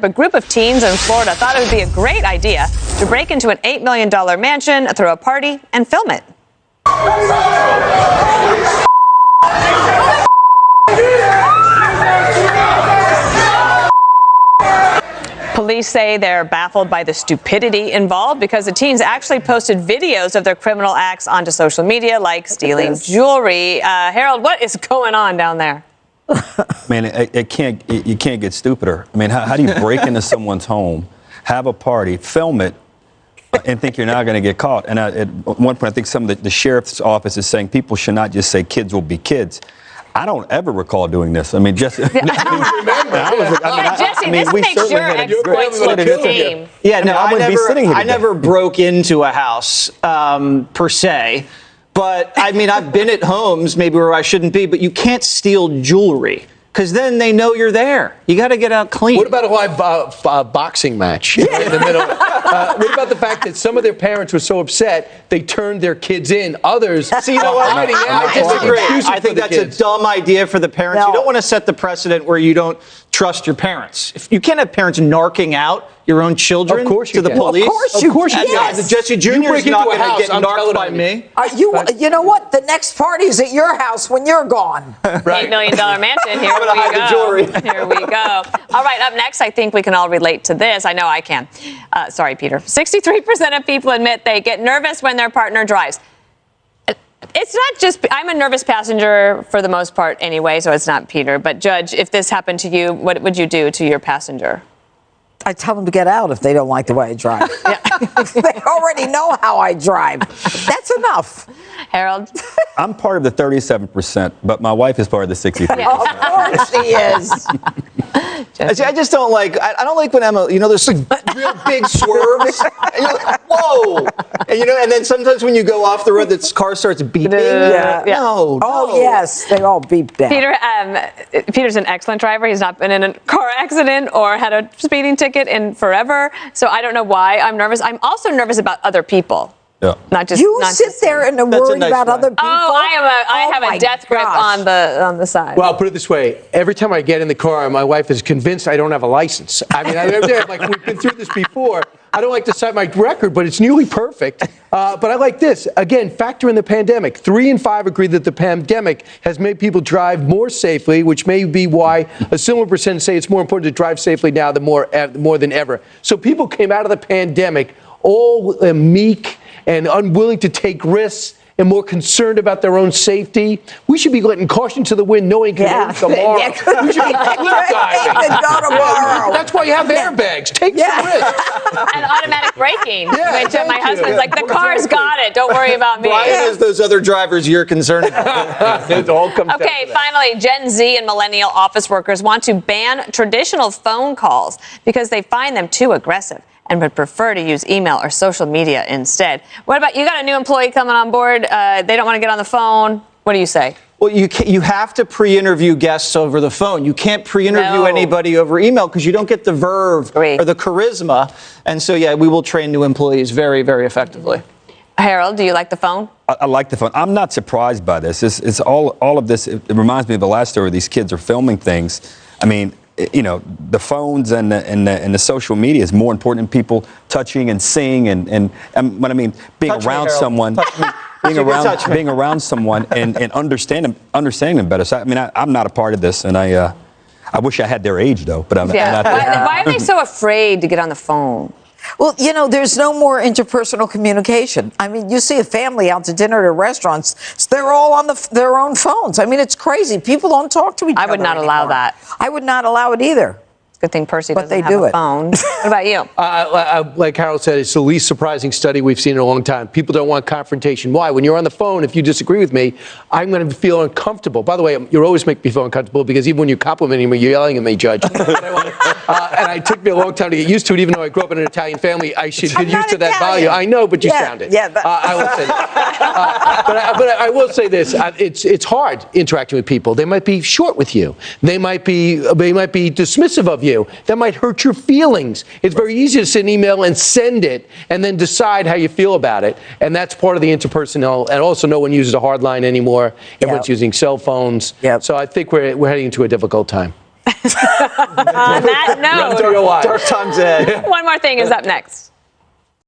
A group of teens in Florida thought it would be a great idea to break into an $8 million mansion, throw a party, and film it. Police say they're baffled by the stupidity involved because the teens actually posted videos of their criminal acts onto social media, like stealing jewelry. Harold, what is going on down there? Man, you can't get stupider. I mean, how do you break into someone's home, have a party, film it, and think you're not going to get caught? And at one point, I think some of the sheriff's office is saying people should not just say kids will be kids. I don't ever recall doing this. I mean, Jesse, Jesse, this makes your exploits look tame. Yeah, no, I never broke into a house per se. But, I mean, I've been at homes maybe where I shouldn't be, but you can't steal jewelry because then they know you're there. You got to get out clean. What about a live boxing match in the middle? What about the fact that some of their parents were so upset they turned their kids in? Others See, you know what? I disagree. I think that's a dumb idea for the parents. No. You don't want to set the precedent where you don't trust your parents. If you can't have parents narking out your own children to the police. Of course you can. Yes. Jesse Jr. is not going to get narked by me. You know what? The next party's at your house when you're gone. $8 million mansion. Here we go. Here we go. All right, up next, I think we can all relate to this. I know I can. Sorry, Peter. 63% of people admit they get nervous when their partner drives. It's not just, I'm a nervous passenger for the most part anyway, so it's not Peter. But Judge, if this happened to you, what would you do to your passenger? I tell them to get out if they don't like the way I drive. They already know how I drive. That's enough. Harold? I'm part of the 37%, but my wife is part of the 63%. Of course she is. I just don't like. I don't like when Emma. You know, there's like real big swerves, and you're like, whoa, and then sometimes when you go off the road, the car starts beeping. Yeah. No. Oh yes, they all beep down. Peter's an excellent driver. He's not been in a car accident or had a speeding ticket in forever. So I don't know why I'm nervous. I'm also nervous about other people. Yeah. Not sit there and worry about other people. Oh, I have a death grip on the side. Well, I'll put it this way. Every time I get in the car, my wife is convinced I don't have a license. I mean, I'm like, we've been through this before. I don't like to cite my record, but it's nearly perfect. But I like this. Again, factor in the pandemic. 3 in 5 agree that the pandemic has made people drive more safely, which may be why a similar percentage say it's more important to drive safely now than more than ever. So people came out of the pandemic all meek and unwilling to take risks and more concerned about their own safety. We should be letting caution to the wind, knowing tomorrow. We should be cliff diving. That's why you have airbags. Take some risks. And automatic braking. Which my husband's like, the car's got it. Don't worry about me. Brian has those other drivers you're concerned about. It all comes down to that. Finally, Gen Z and millennial office workers want to ban traditional phone calls because they find them too aggressive and would prefer to use email or social media instead. What about, you got a new employee coming on board, they don't want to get on the phone. What do you say? Well, you have to pre-interview guests over the phone. You can't pre-interview anybody over email because you don't get the verve or the charisma. And so, we will train new employees very, very effectively. Harold, do you like the phone? I like the phone. I'm not surprised by this. It's all of this. It reminds me of the last story. These kids are filming things. I mean, the phones and the social media is more important than people touching and seeing and what I mean, being around someone. Being around someone and understanding them better. So, I mean, I'm not a part of this, and I wish I had their age though. But I'm not there. Why are they so afraid to get on the phone? Well, there's no more interpersonal communication. I mean, you see a family out to dinner at restaurants, they're all on their own phones. I mean, it's crazy. People don't talk to each other I would not allow that. I would not allow it either. Good thing Percy doesn't have a phone. What about you? Like Harold said, it's the least surprising study we've seen in a long time. People don't want confrontation. Why? When you're on the phone, if you disagree with me, I'm going to feel uncomfortable. By the way, you always make me feel uncomfortable because even when you're complimenting me, you're yelling at me, Judge. And it took me a long time to get used to it. Even though I grew up in an Italian family, I should get used to that volume. I know, but you sound it. Yeah, I will say that. But I will say this. It's hard interacting with people. They might be short with you. They might be dismissive of you. That might hurt your feelings. It's very easy to send an email and send it and then decide how you feel about it. And that's part of the interpersonal. And also, no one uses a hard line anymore. Everyone's using cell phones. So I think we're heading into a difficult time. On that note, Run to your wife. Dark times ahead. one more thing is up next.